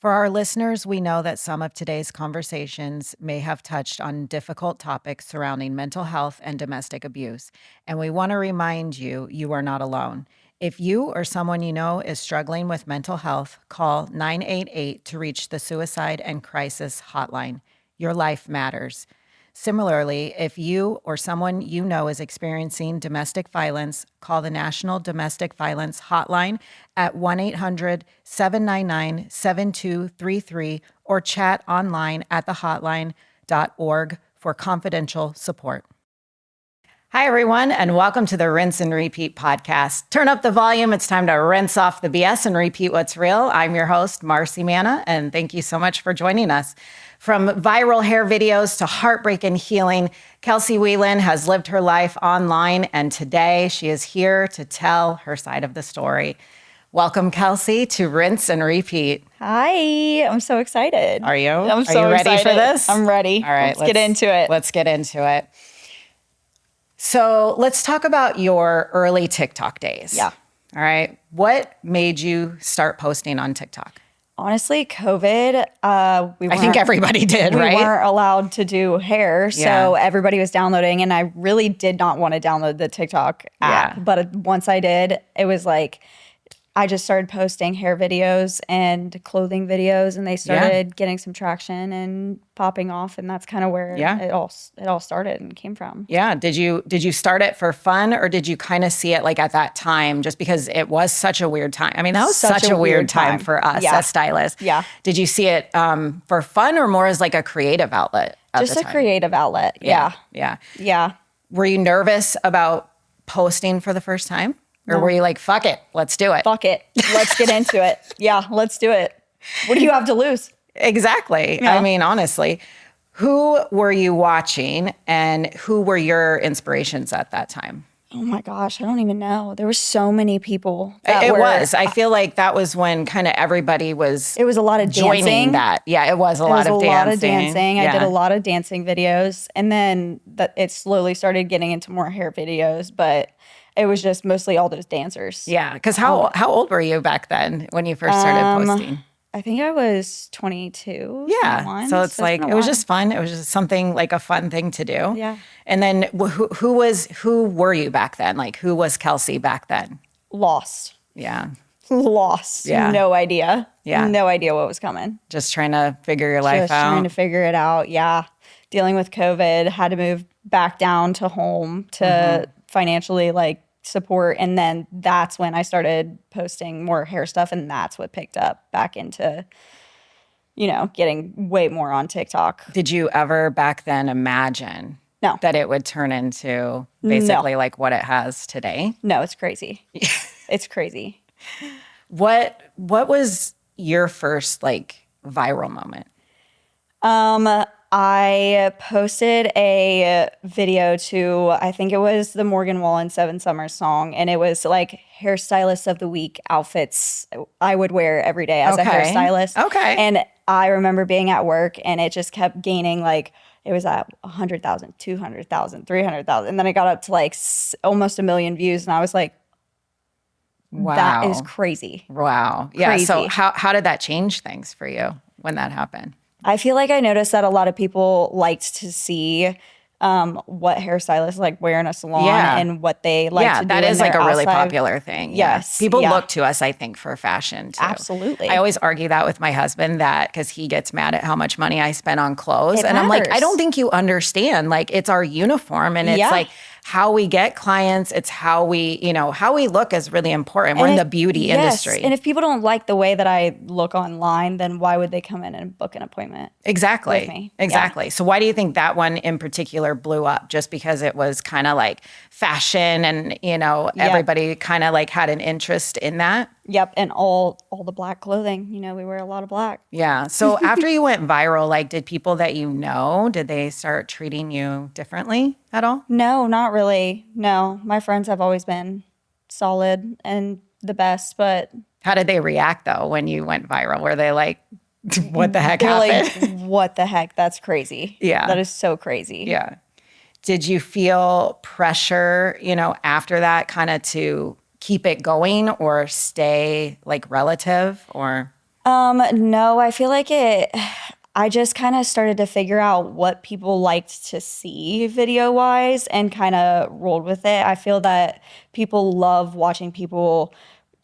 For our listeners, we know that some of today's conversations may have touched on difficult topics surrounding mental health and domestic abuse, and we want to remind you, you are not alone. If you or someone you know is struggling with mental health, call 988 to reach the Suicide and Crisis Hotline. Your life matters. Similarly, if you or someone you know is experiencing domestic violence, call the National Domestic Violence Hotline at 1-800-799-7233 or chat online at thehotline.org for confidential support. Hi, everyone, and welcome to the Rinse and Repeat podcast. Turn up the volume. It's time to rinse off the BS and repeat what's real. I'm your host, Marcy Manna, and thank you so much for joining us. From viral hair videos to heartbreak and healing, Kelsie Wieland has lived her life online, and today she is here to tell her side of the story. Welcome, Kelsie, to Rinse and Repeat. Hi, I'm so excited. Are you? I'm so Are you ready excited for this? I'm ready. All right, let's get into it. Let's get into it. So let's talk about your early TikTok days. Yeah. All right. What made you start posting on TikTok? Honestly, COVID, I think everybody did, right? We weren't allowed to do hair, so everybody was downloading, and I really did not want to download the TikTok app. Yeah. But once I did, it was like I just started posting hair videos and clothing videos, and they started getting some traction and popping off, and that's kind of where it all started and came from. Yeah. Did you start it for fun, or did you kind of see it like at that time just because it was such a weird time? I mean, that was such a weird time for us as stylists. Yeah. Did you see it for fun or more as like a creative outlet at Just the a time? creative outlet. Yeah. Were you nervous about posting for the first time? Or were you like, fuck it, let's do it? Fuck it. Let's get into it. Yeah, let's do it. What do you have to lose? Exactly. Yeah. I mean, honestly, who were you watching and who were your inspirations at that time? Oh my gosh, I don't even know. There were so many people. I feel like that was when kind of everybody was. It was a lot of joining dancing. That. Yeah, it was a lot of dancing. Yeah. I did a lot of dancing videos, and then it slowly started getting into more hair videos, but it was just mostly all those dancers. Yeah, because how old were you back then when you first started posting? I think I was 22. Yeah, 21, so it's like it was just fun. It was just something like a fun thing to do. Yeah. And then who were you back then? Like who was Kelsie back then? Lost. Yeah. Lost. Yeah. No idea. Yeah. No idea what was coming. Just trying to figure your life out. Just trying to figure it out. Yeah. Dealing with COVID, had to move back down to home to financially support, and then that's when I started posting more hair stuff, and that's what picked up back into getting way more on TikTok. Did you ever back then imagine that it would turn into basically like what it has today? No, it's crazy. It's crazy. What was your first viral moment? I posted a video to, I think it was the Morgan Wallen 7 Summers song, and it was like hairstylist of the week outfits I would wear every day as a hairstylist. Okay. And I remember being at work, and it just kept gaining, it was at 100,000, 200,000, 300,000. And then it got up to almost 1 million views, and I was like, wow. That is crazy. Wow. Yeah. Crazy. So how did that change things for you when that happened? I feel like I noticed that a lot of people liked to see what hairstylists wear in a salon and what they like to do. Yeah, that is a really outside. popular thing. Yes. People look to us, I think, for fashion too. Absolutely. I always argue that with my husband because he gets mad at how much money I spend on clothes. I'm like, I don't think you understand. It's our uniform, and it's how we get clients. It's how we look is really important. We're in the beauty industry. And if people don't like the way that I look online, then why would they come in and book an appointment? Exactly. With me? Exactly. Yeah. So why do you think that one in particular blew up? Just because it was kind of like fashion and, everybody kind of had an interest in that? Yep. And all the black clothing, we wear a lot of black. Yeah. So after you went viral, did people that did they start treating you differently at all? No, not really. No, my friends have always been solid and the best, but. How did they react though when you went viral? Were they like, what the heck happened? What the heck? That's crazy. Yeah. That is so crazy. Yeah. Did you feel pressure, after that kind of to keep it going or stay relative or? No, I feel like I just kind of started to figure out what people liked to see video wise and kind of rolled with it. I feel that people love watching people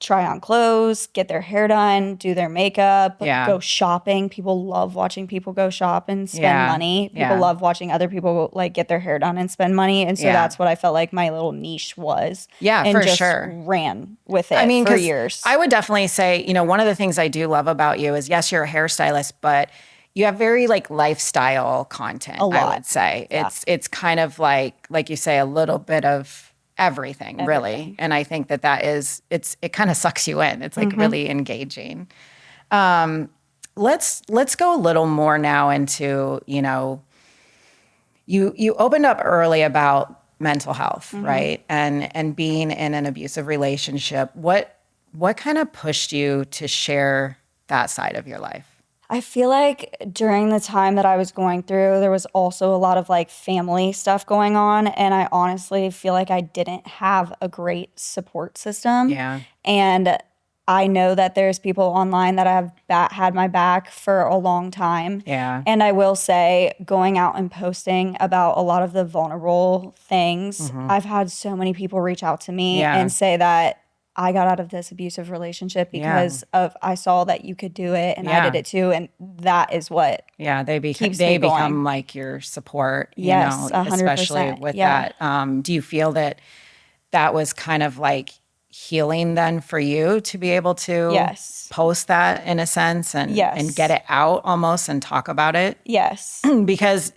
try on clothes, get their hair done, do their makeup, Yeah. go shopping. People love watching people go shop and spend Yeah. money. People Yeah. love watching other people like get their hair done and spend money. And so Yeah. that's what I felt like my little niche was. Yeah, and for just sure. ran with it I mean, for 'cause years. I would definitely say, one of the things I do love about you is, yes, you're a hairstylist, but you have very like lifestyle content, A lot. I would say. Yeah. It's kind of like you say, a little bit of everything, really. And I think that is, it kind of sucks you in. It's like really engaging. Let's go a little more now into, you opened up early about mental health, right? And being in an abusive relationship. What kind of pushed you to share that side of your life? I feel like during the time that I was going through, there was also a lot of like family stuff going on. And I honestly feel like I didn't have a great support system. Yeah. And I know that there's people online that have had my back for a long time. Yeah. And I will say, going out and posting about a lot of the vulnerable things, I've had so many people reach out to me Yeah. and say that I got out of this abusive relationship because of I saw that you could do it and I did it too. And that is what they keeps me become going. like your support, Yes, 100%. especially with Yeah. that. Do you feel that was kind of like healing then for you to be able to Yes. post that in a sense and get it out almost and talk about it? Yes. Because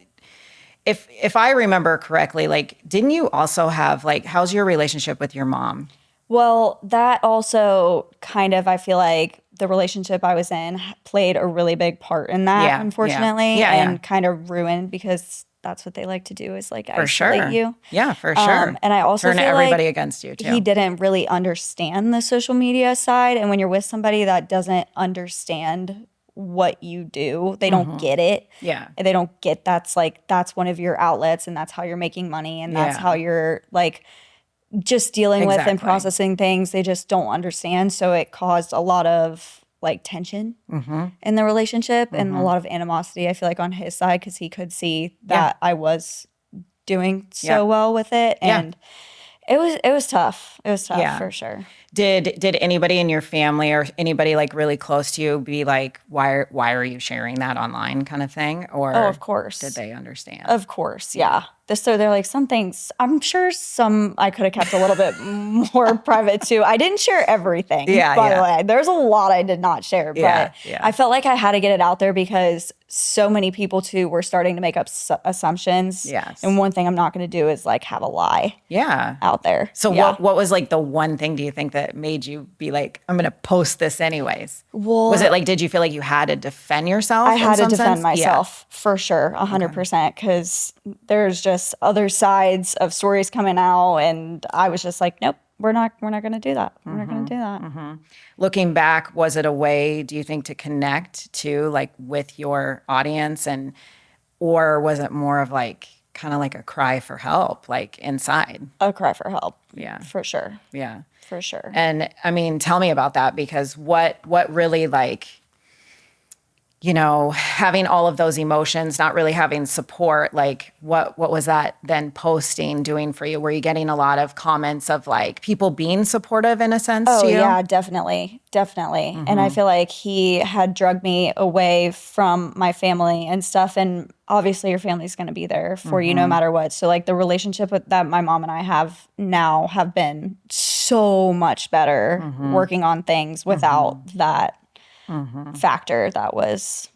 if I remember correctly, like, didn't you also have like, how's your relationship with your mom? Well, that also kind of, I feel like the relationship I was in played a really big part in that, Yeah, unfortunately, yeah. and kind of ruined because that's what they like to do is like For isolate sure. you. Yeah, for sure. And I also turn feel everybody like against you too. he didn't really understand the social media side. And when you're with somebody that doesn't understand what you do, they don't get it. Yeah. They don't get that's one of your outlets and that's how you're making money and that's Yeah. how you're like just dealing with and Exactly. processing things. They just don't understand. So it caused a lot of like tension in the relationship and a lot of animosity, I feel like, on his side because he could see that I was doing so well with it. And it was tough. It was tough for sure. Did anybody in your family or anybody like really close to you be like, why are you sharing that online kind of thing? Or of course. did they understand? Of course, yeah. So they're like, some things, I'm sure some I could have kept a little bit more private too. I didn't share everything, by the way. There's a lot I did not share, but I felt like I had to get it out there because so many people too were starting to make up assumptions. Yes. And one thing I'm not going to do is like have a lie out there. So what was like the one thing do you think that made you be like, I'm going to post this anyways? Well, was it like, did you feel like you had to defend yourself? I had to defend sense? myself for sure, 100%, because there's just other sides of stories coming out, and I was just like, nope, we're not going to do that. We're not going to do that. Looking back, was it a way, do you think, to connect to like with your audience or was it more of like kind of like a cry for help, like inside? A cry for help. Yeah. For sure. Yeah. For sure. And I mean, tell me about that because what really like, having all of those emotions, not really having support, like what was that then posting doing for you? Were you getting a lot of comments of like people being supportive in a sense to you? Yeah, definitely. Definitely. And I feel like he had drugged me away from my family and stuff. And obviously your family's going to be there for you no matter what. So like the relationship that my mom and I have now have been so much better working on things without that factor that was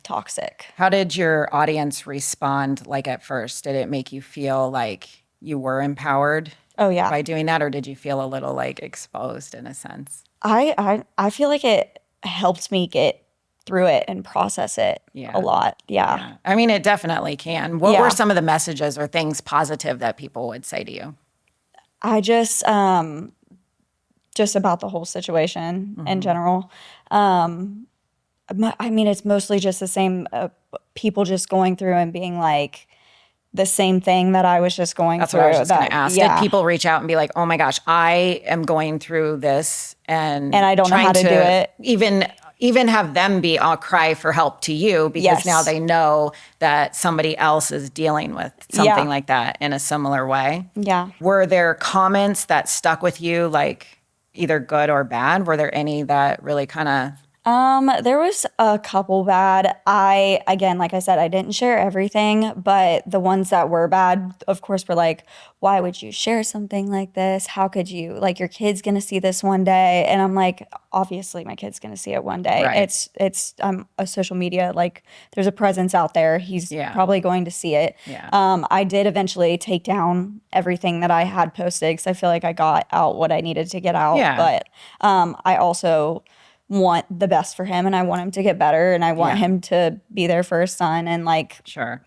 toxic. How did your audience respond like at first? Did it make you feel like you were empowered by doing that? Or did you feel a little like exposed in a sense? I feel like it helped me get through it and process it a lot. Yeah. I mean, it definitely can. What were some of the messages or things positive that people would say to you? I just about the whole situation in general. I mean, it's mostly just the same people just going through and being like the same thing that I was just going through. That's what I was just going to ask. Did people reach out and be like, oh my gosh, I am going through this and I don't know how to do it. even have them be a cry for help to you because Yes. now they know that somebody else is dealing with something like that in a similar way. Yeah. Were there comments that stuck with you, like either good or bad? Were there any that really kind of... There was a couple bad. Again, like I said, I didn't share everything, but the ones that were bad, of course, were like, why would you share something like this? How could you, like, your kid's gonna see this one day? And I'm like, obviously my kid's gonna see it one day. Right. I'm a social media, like, there's a presence out there. He's probably going to see it. Yeah. I did eventually take down everything that I had posted because I feel like I got out what I needed to get out. Yeah. But I also want the best for him, and I want him to get better, and I want him to be there for his son and like Sure.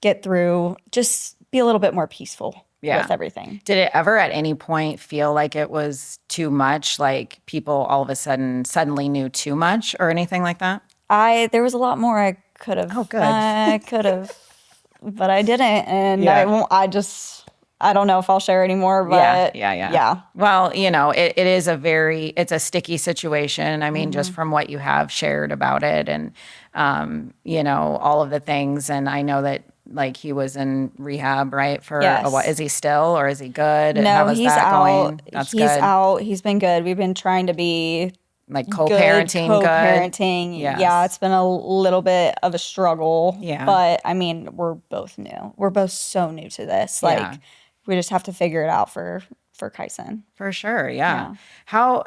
get through, just be a little bit more peaceful with everything. Did it ever at any point feel like it was too much, like people all of a sudden suddenly knew too much or anything like that? There was a lot more I could have. Oh, good. I could have, but I didn't, and Yeah. I won't. I don't know if I'll share anymore, but yeah. Well, you know, it is it's a sticky situation. I mean, just from what you have shared about it and, you know, all of the things. And I know that like he was in rehab, right? For what, is he still, or is he good? No, How is he's that out. going? That's He's good. out. He's been good. We've been trying to be Like co-parenting, good. Co-parenting. Yes. Yeah, it's been a little bit of a struggle. Yeah. But I mean, we're both new. We're both so new to this. Like, we just have to figure it out for Kyson. For sure, yeah. How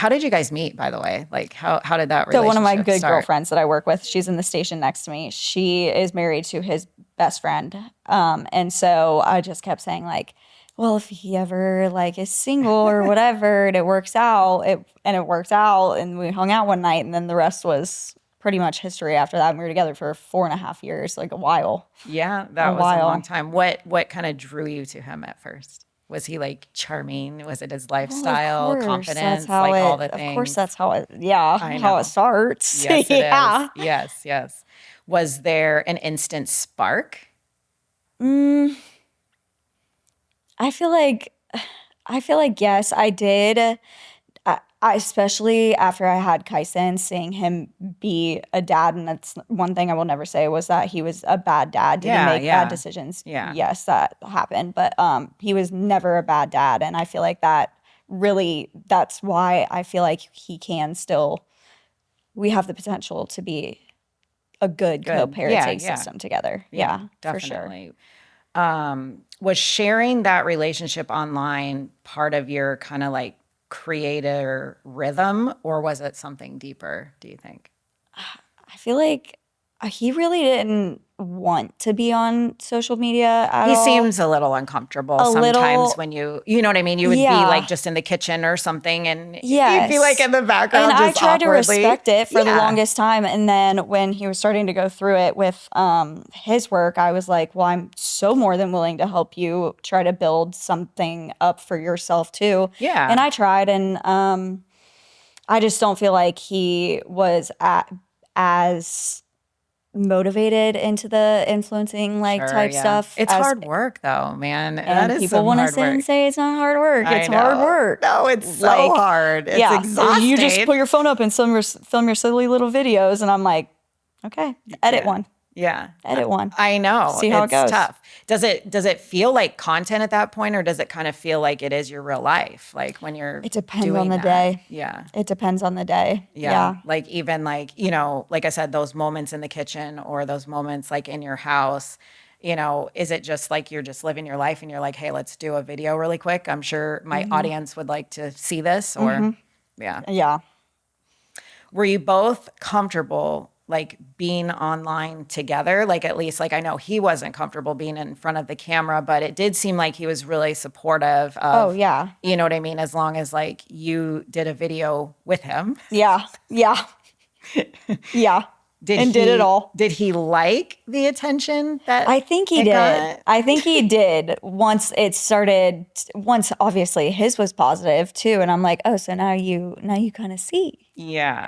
did you guys meet, by the way? Like, how did that relationship So one of my good start? girlfriends that I work with, she's in the station next to me. She is married to his best friend. And so I just kept saying like, well, if he ever like is single or whatever, and it works out, it worked out, and we hung out one night, and then the rest was pretty much history after that. We were together for 4.5 years, like a while. Yeah, that was a long time. What kind of drew you to him at first? Was he like charming? Was it his lifestyle, confidence, like all the things? Of course, that's how it starts. Yes, it is. Yes. Was there an instant spark? I feel like yes, I did. I especially after I had Kyson, seeing him be a dad, and that's one thing I will never say was that he was a bad dad. Did he make bad decisions? Yeah. Yes, that happened. But he was never a bad dad. And I feel like that's why I feel like he can still, we have the potential to be a good co-parenting system together. Yeah, definitely. For sure. Was sharing that relationship online part of your kind of like creator rhythm, or was it something deeper, do you think? I feel like he really didn't want to be on social media at all. He seems a little uncomfortable sometimes when you know what I mean? You would be like just in the kitchen or something, and you'd be like in the background, and just I tried awkwardly. to respect it for the longest time. And then when he was starting to go through it with his work, I was like, well, I'm so more than willing to help you try to build something up for yourself too. Yeah. And I tried, and I just don't feel like he was as motivated into the influencing type stuff. It's hard work though, man. And that is people want to sit and say it's not hard work. It's hard work. No, it's so hard. It's exhausting. You just put your phone up and film your silly little videos, and I'm like, okay, edit one. Yeah. Edit one. I know. See how it goes. Tough. Does it feel like content at that point, or does it kind of feel like it is your real life? Like when you're It depends on the day. Yeah. It depends on the day. Yeah. Like even like, you know, like I said, those moments in the kitchen or those moments like in your house, you know, is it just like you're just living your life and you're like, hey, let's do a video really quick? I'm sure my audience would like to see this, or Yeah. Were you both comfortable like being online together? Like at least like I know he wasn't comfortable being in front of the camera, but it did seem like he was really supportive of, you know what I mean? As long as like you did a video with him. Yeah. Did it all. Did he like the attention that I think he did. got? I think he did once obviously his was positive too. And I'm like, oh, so now you kind of see. Yeah.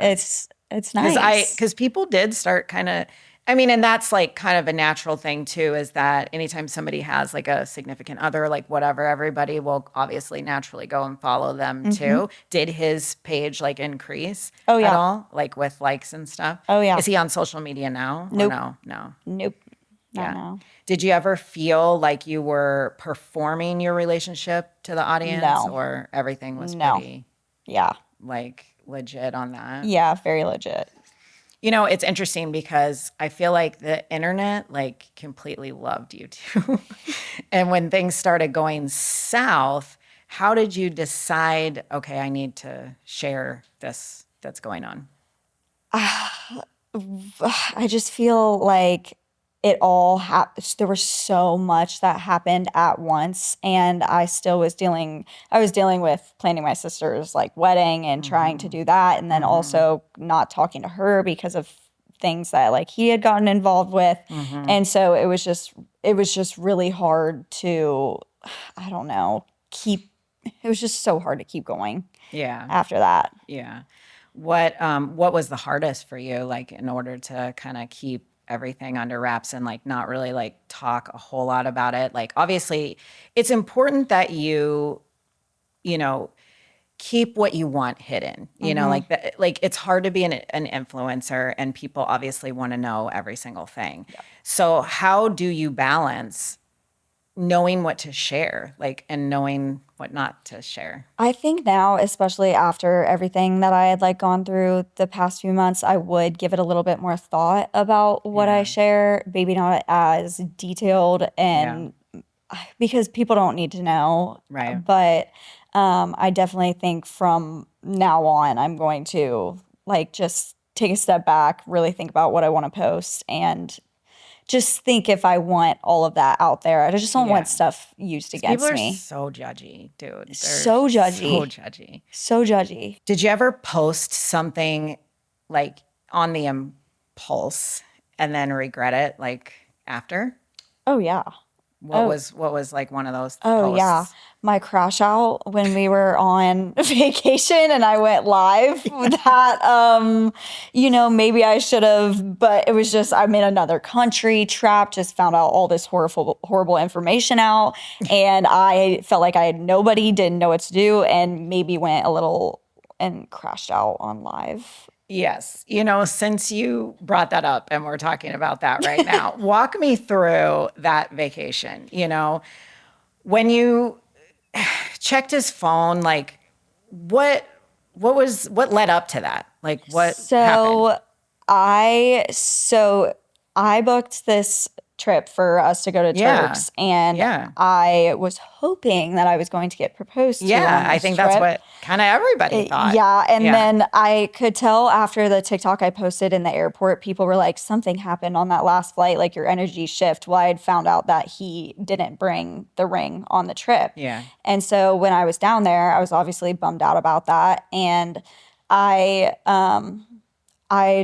It's nice. Because people did start kind of I mean, and that's like kind of a natural thing too, is that anytime somebody has like a significant other, like whatever, everybody will obviously naturally go and follow them too. Did his page like increase Oh, at yeah. all? Like with likes and stuff? Oh, yeah. Is he on social media now? Or Nope. no. Nope. Not Yeah. now. Did you ever feel like you were performing your relationship to the audience, No. or everything was No. pretty Yeah. like legit on that? Yeah, very legit. You know, it's interesting because I feel like the internet like completely loved you too. And when things started going south, how did you decide, okay, I need to share this that's going on? I just feel like it all happened. There was so much that happened at once, and I was dealing with planning my sister's like wedding and trying to do that, and then also not talking to her because of things that like he had gotten involved with. And so it was just really hard to, I don't know, it was just so hard to keep going Yeah. after that. Yeah. What was the hardest for you, like in order to kind of keep everything under wraps and like not really like talk a whole lot about it? Like obviously it's important that you know, keep what you want hidden. You know, like that, like it's hard to be an influencer and people obviously want to know every single thing. So how do you balance knowing what to share, like, and knowing what not to share? I think now, especially after everything that I had like gone through the past few months, I would give it a little bit more thought about what I Yeah. share, maybe not as detailed and because people don't need to know. Right. But I definitely think from now on, I'm going to like just take a step back, really think about what I want to post and just think if I want all of that out there. I just don't Yeah. want stuff used People against are me. so judgy, dude. They're So judgy. So judgy. So judgy. Did you ever post something like on the impulse and then regret it like after? Oh, yeah. What was like one of those Oh, posts? yeah. My crash out when we were on vacation and I went live that, maybe I should have, but it was just, I'm in another country, trapped, just found out all this horrible information out. And I felt like I had nobody, didn't know what to do, and maybe went a little and crashed out on live. Yes. You know, since you brought that up and we're talking about that right now, walk me through that vacation. You know, when you checked his phone, like what what led up to that? Like what happened? So I booked this trip for us to go to Yeah. Turks, and Yeah. I was hoping that I was going to get proposed to Yeah, on I this think trip. that's what kind of everybody thought. Yeah, and then I could tell after the TikTok I posted in the airport, people were like, something happened on that last flight, like your energy shift. Well, I had found out that he didn't bring the ring on the trip. Yeah. And so when I was down there, I was obviously bummed out about that. And I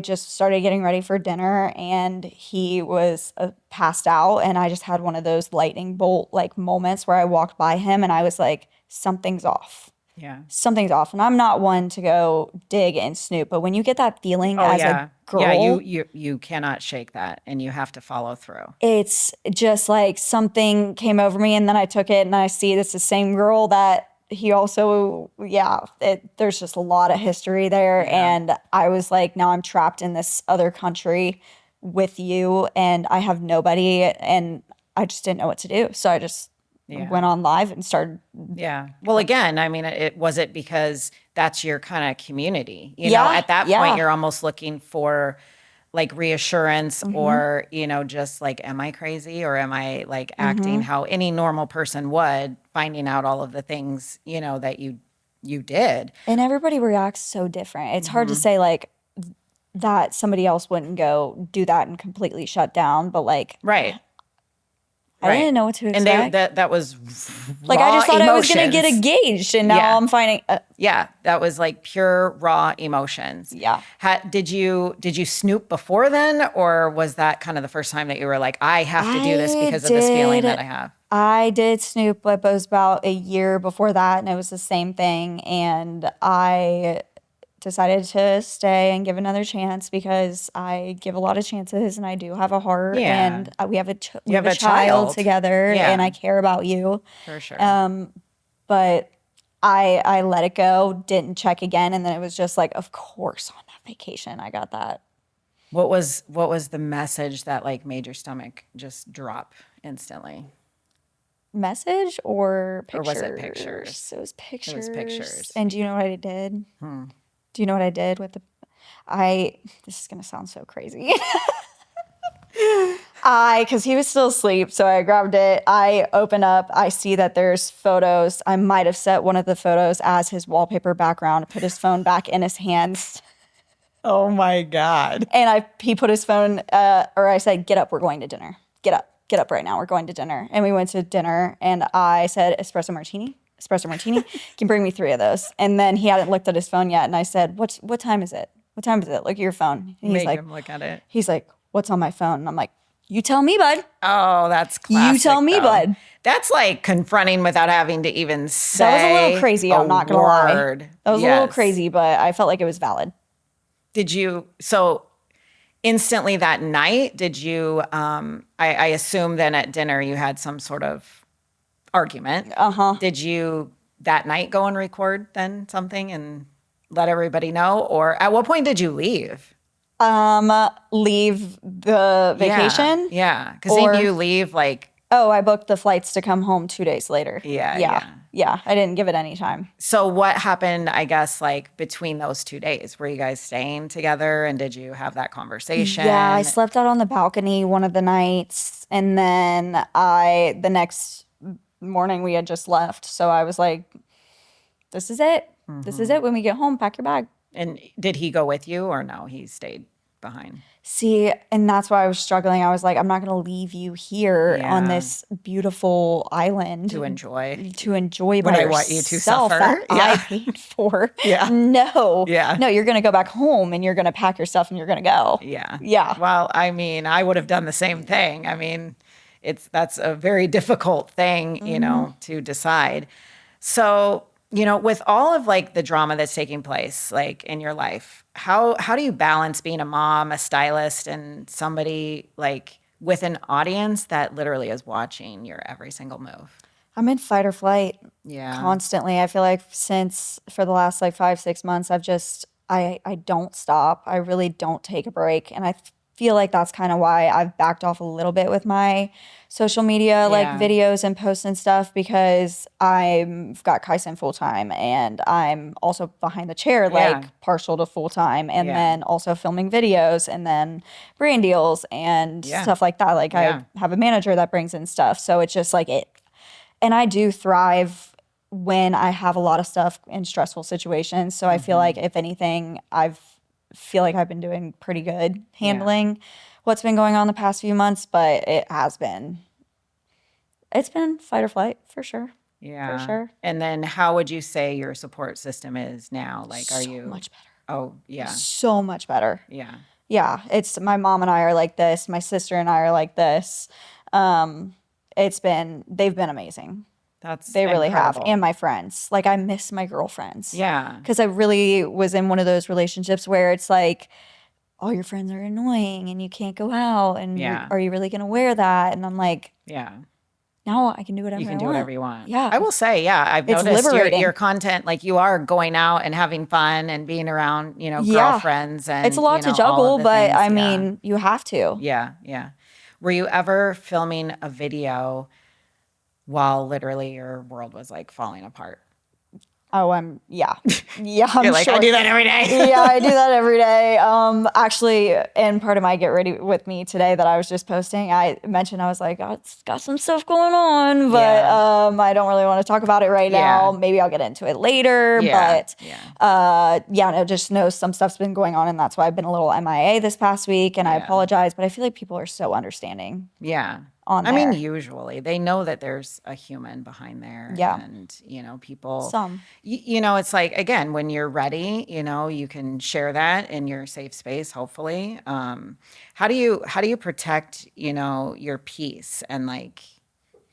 just started getting ready for dinner and he was passed out, and I just had one of those lightning bolt like moments where I walked by him and I was like, something's off. Yeah. Something's off. And I'm not one to go dig and snoop, but when you get that feeling as a girl, Yeah, you cannot shake that and you have to follow through. it's just like something came over me, and then I took it and I see it's the same girl that he also, there's just a lot of history there. Yeah. And I was like, now I'm trapped in this other country with you and I have nobody, and I just didn't know what to do. So I just went on live and started. Yeah. Well, again, I mean, it was it because that's your kind of community. You Yeah, know, at that yeah. point, you're almost looking for like reassurance or, you know, just like, am I crazy or am I like acting how any normal person would, finding out all of the things, you know, that you did. And everybody reacts so different. It's hard to say like that somebody else wouldn't go do that and completely shut down, but like Right. I didn't know what to expect. And that was like raw I just thought I was going to emotions. get engaged, and now Yeah. I'm finding Yeah, that was like pure raw emotions. Yeah. Did you snoop before then, or was that kind of the first time that you were like, I have to do this because of this feeling that I have? I did snoop, but it was about a year before that, and it was the same thing. And I decided to stay and give another chance because I give a lot of chances and I do have a heart Yeah. and we have we have have a a child child. together Yeah. and I care about you. For sure. But I let it go, didn't check again, and then it was just like, of course, on that vacation I got that. What was the message that like made your stomach just drop instantly? Message or pictures? Or was it pictures? It was pictures. It was pictures. And do you know what I did? Do you know what I did with this is gonna sound so crazy. Because he was still asleep, so I grabbed it. I open up, I see that there's photos. I might have set one of the photos as his wallpaper background, put his phone back in his hands. Oh my God. And he put his phone, or I said, get up, we're going to dinner. Get up right now, we're going to dinner. And we went to dinner, and I said, espresso martini, you can bring me 3 of those. And then he hadn't looked at his phone yet, and I said, what time is it? What time is it? Look at your phone. And Make him look at it. He's like, what's on my phone? And I'm like, you tell me, bud. Oh, that's classic. You tell me, though. bud. That's like confronting without having to even say That was a little crazy, I'm not going to lie. That was a little crazy, but I felt like it was valid. So instantly that night, did you, I assume then at dinner you had some sort of argument. Did you that night go and record then something and let everybody know? Or at what point did you leave? Leave the vacation? Yeah. Because didn't you leave like... Oh, I booked the flights to come home 2 days later. Yeah. I didn't give it any time. So what happened, I guess, like between those 2 days? Were you guys staying together and did you have that conversation? Yeah, I slept out on the balcony one of the nights. And then the next morning we had just left. So I was like, this is it. This is it. When we get home, pack your bag. And did he go with you or no? He stayed behind? See, and that's why I was struggling. I was like, I'm not going to leave you here on this beautiful island to enjoy by when I yourself want you to suffer. that I paid for. No, you're going to go back home and you're going to pack your stuff and you're going to go. Yeah. Well, I mean, I would have done the same thing. I mean, that's a very difficult thing, you know, to decide. So, you know, with all of like the drama that's taking place, like in your life, how do you balance being a mom, a stylist, and somebody like with an audience that literally is watching your every single move? I'm in fight or flight constantly. I feel like for the last like 5-6 months, I don't stop. I really don't take a break. And I feel like that's kind of why I've backed off a little bit with my social media, like videos and posts and stuff, because I've got Kyson full time and I'm also behind the chair, like partial to full time, and then also filming videos and then brand deals and stuff like that. Like I have a manager that brings in stuff. So it's just like it. And I do thrive when I have a lot of stuff in stressful situations. So I feel like if anything, feel like I've been doing pretty good handling what's been going on the past few months, but it's been fight or flight for sure. Yeah. For sure. And then how would you say your support system is now? Like, are you... So much better. Oh, yeah. So much better. Yeah. Yeah. It's my mom and I are like this. My sister and I are like this. They've been amazing. They really have. And my friends. Like, I miss my girlfriends. Yeah. Because I really was in one of those relationships where it's like, all your friends are annoying and you can't go out. And are you really going to wear that? And I'm like, now I can do whatever I want. You can do whatever you want. Yeah. I will say, I've noticed your content, like you are going out and having fun and being around, you know, girlfriends. And it's a lot to juggle, but I mean, you have to. Yeah. Yeah. Were you ever filming a video while literally your world was like falling apart? Oh, I'm You're like, sure. I do that every day. Yeah, I do that every day. Actually, in part of my Get Ready With Me today that I was just posting, I mentioned, I was like, it's got some stuff going on, but I don't really want to talk about it right now. Maybe I'll get into it later. But just know some stuff's been going on, and that's why I've been a little MIA this past week, and I apologize, but I feel like people are so understanding. Yeah. I mean, usually they know that there's a human behind there. Yeah. And, you know, people, some, you know, it's like, again, when you're ready, you know, you can share that in your safe space, hopefully. How do you protect, you know, your peace and like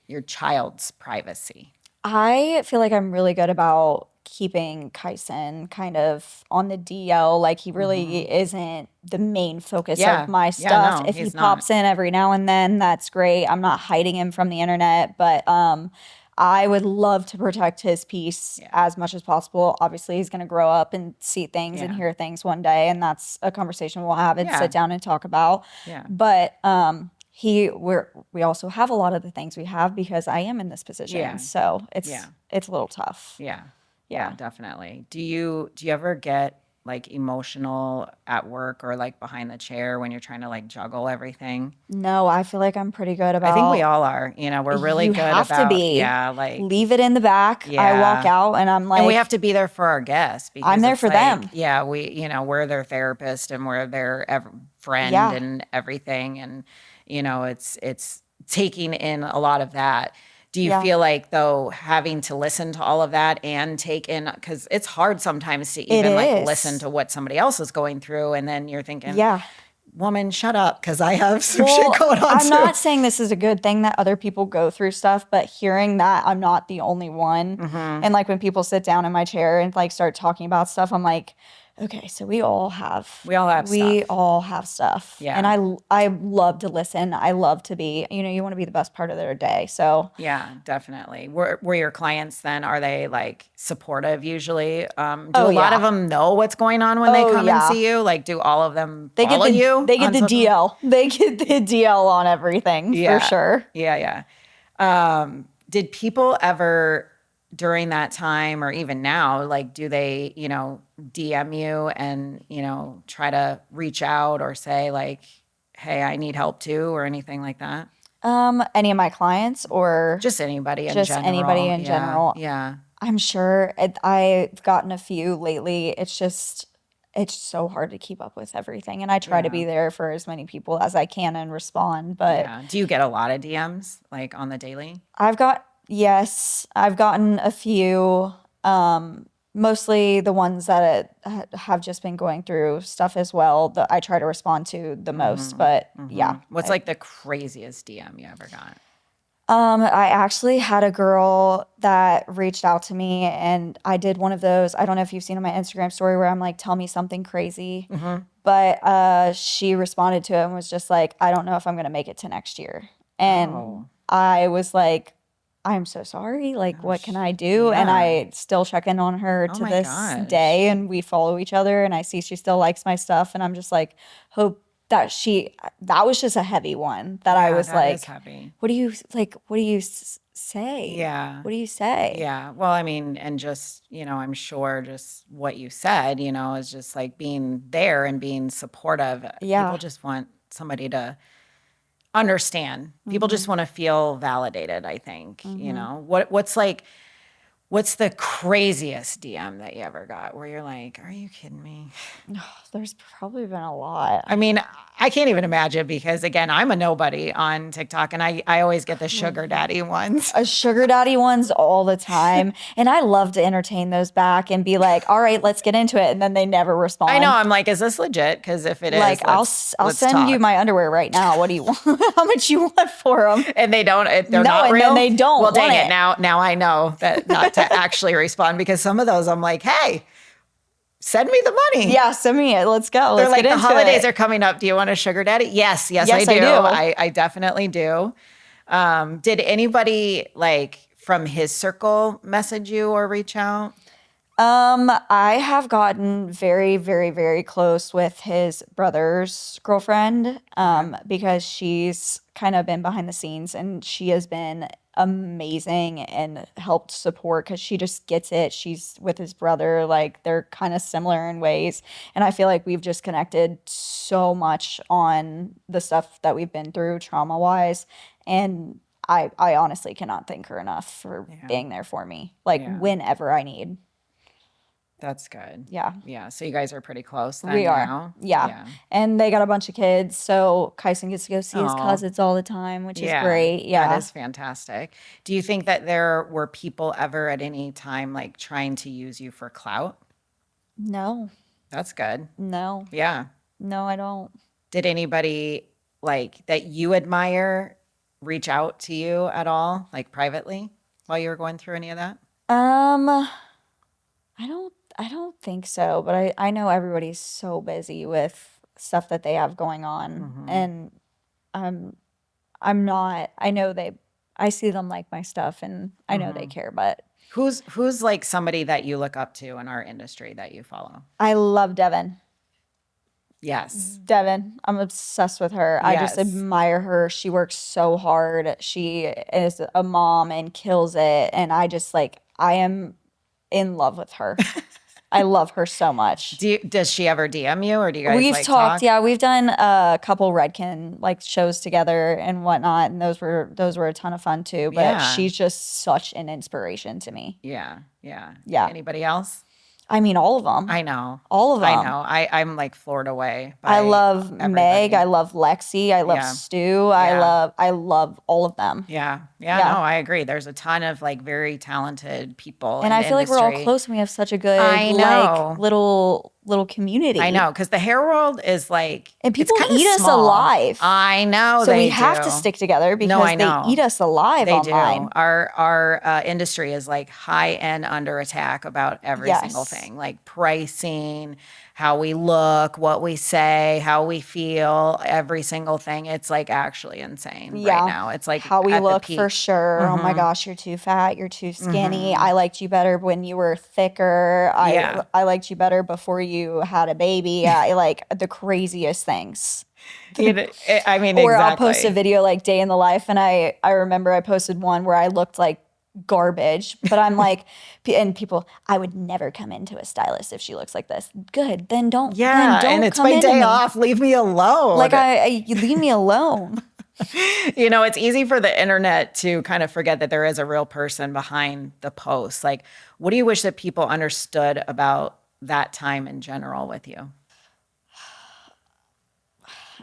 your child's privacy? I feel like I'm really good about keeping Kyson kind of on the DL. Like he really isn't the main focus of my stuff. No, If he he's pops not. in every now and then, that's great. I'm not hiding him from the internet, but I would love to protect his peace as much as possible. Obviously, he's going to grow up and see things and hear things one day, and that's a conversation we'll have and sit down and talk about. Yeah. But we also have a lot of the things we have because I am in this position. Yeah. So it's a little tough. Yeah, definitely. Do you ever get like emotional at work or like behind the chair when you're trying to like juggle everything? No, I feel like I'm pretty good about. I think we all are. You know, we're really good have about. to be. Like leave it in the back. I walk out and I'm like, and we have to be there for our guests because I'm there it's for like, them. Yeah, we're their therapist and we're their friend and everything, and it's taking in a lot of that. Do you feel like, though, having to listen to all of that and take in, because it's hard sometimes to even like listen to what somebody else is going through, and then you're thinking, woman, shut up, because I have some shit going on I'm not saying this is a good thing that other people go through stuff, but hearing that I'm not the only one. And like when people sit down in my chair and like start talking about stuff, I'm like, okay, so we all have stuff. Yeah. And I love to listen. I love to be, you want to be the best part of their day. So yeah, definitely. Were your clients then, are they like supportive usually? Do a lot of them know what's going on when they come and see you? Like, do all of them follow you? They get the DL. They get the DL on everything for sure. Yeah. Did people ever during that time or even now, like, do they, DM you and, try to reach out or say like, hey, I need help too, or anything like that? Any of my clients or just anybody in general? Anybody in general. Yeah. I'm sure I've gotten a few lately. It's so hard to keep up with everything. And I try to be there for as many people as I can and respond. But do you get a lot of DMs like on the daily? I've gotten a few, mostly the ones that have just been going through stuff as well that I try to respond to the most. But What's like the craziest DM you ever got? I actually had a girl that reached out to me and I did one of those. I don't know if you've seen on my Instagram story where I'm like, tell me something crazy. But she responded to it and was just like, I don't know if I'm going to make it to next year. And I was like, I'm so sorry. Like, what can I do? And I still check in on her to this day, and we follow each other, and I see she still likes my stuff. And I'm just like, hope that that was just a heavy one that I was like, what do you say? Yeah. What do you say? Yeah. Well, I mean, and just, I'm sure just what you said, is just like being there and being supportive. Yeah. People just want somebody to understand. People just want to feel validated, I think. What's the craziest DM that you ever got where you're like, are you kidding me? There's probably been a lot. I mean, I can't even imagine because, again, I'm a nobody on TikTok, and I always get the sugar daddy ones. Sugar daddy ones all the time. And I love to entertain those back and be like, all right, let's get into it. And then they never respond. I know. I'm like, is this legit? Because if it is, like, I'll send you my underwear right now. What do you want? How much you want for them? And they don't, they're not real? And then they don't. Well, dang it. Now I know that not to actually respond, because some of those I'm like, hey, send me the money. Yeah, send me it. Let's go. They're Let's like, get the into holidays it. are coming up. Do you want a sugar daddy? Yes, I do. I definitely do. Did anybody like from his circle message you or reach out? I have gotten very, very, very close with his brother's girlfriend, because she's kind of been behind the scenes and she has been amazing and helped support because she just gets it. She's with his brother, like they're kind of similar in ways. And I feel like we've just connected so much on the stuff that we've been through trauma wise. And I honestly cannot thank her enough for being there for me, like whenever I need. That's good. Yeah. Yeah. So you guys are pretty close then We are. now? Yeah. And they got a bunch of kids. So Kyson gets to go see his cousins all the time, which is great. Yeah. That is fantastic. Do you think that there were people ever at any time like trying to use you for clout? No. That's good. No. Yeah. No, I don't. Did anybody like that you admire reach out to you at all, like privately, while you were going through any of that? I don't think so, but I know everybody's so busy with stuff that they have going on, and um, I'm not. I see them like my stuff, and I know they care, but Who's like somebody that you look up to in our industry that you follow? I love Devin. Yes. Devin, I'm obsessed with her. I just Yes. admire her. She works so hard. She is a mom and kills it, and I am in love with her. I love her so much. Does she ever DM you, or do you guys We've like talked, talk? yeah, we've done a couple Redken like shows together and whatnot, and those were a ton of fun too. But Yeah. she's just such an inspiration to me. Yeah. Yeah. Yeah. Anybody else? I mean, all of them. I know. All of I them. know. I'm like floored away I by love Meg. everybody. I love Lexi. I love Yeah. Stu. Yeah. I love all of them. Yeah. Yeah. No, I agree. There's a ton of like very talented people And in I the feel like we're all industry. close and we have such a good I know. like little community. I know, because the hair world is like, And it's people kinda eat us small. alive. I know. So they we have do. to stick together because I know. they eat us alive They online. do. Our industry is like high and under attack about every single Yes. thing, like pricing, how we look, what we say, how we feel, every single thing. It's like actually insane right now. It's like how we at the look peak. for sure. Oh my gosh, you're too fat, you're too skinny. I liked you better when you were thicker. Yeah. I liked you better before you had a baby. I like the craziest things. I mean, Or exactly. I'll post a video like day in the life, and I remember I posted one where I looked like garbage, but I'm like, and people, I would never come into a stylist if she looks like this. Good, then don't. Yeah, then don't and it's come my into day me. off. Leave me alone. Like you leave me alone. It's easy for the internet to kind of forget that there is a real person behind the post. Like, what do you wish that people understood about that time in general with you?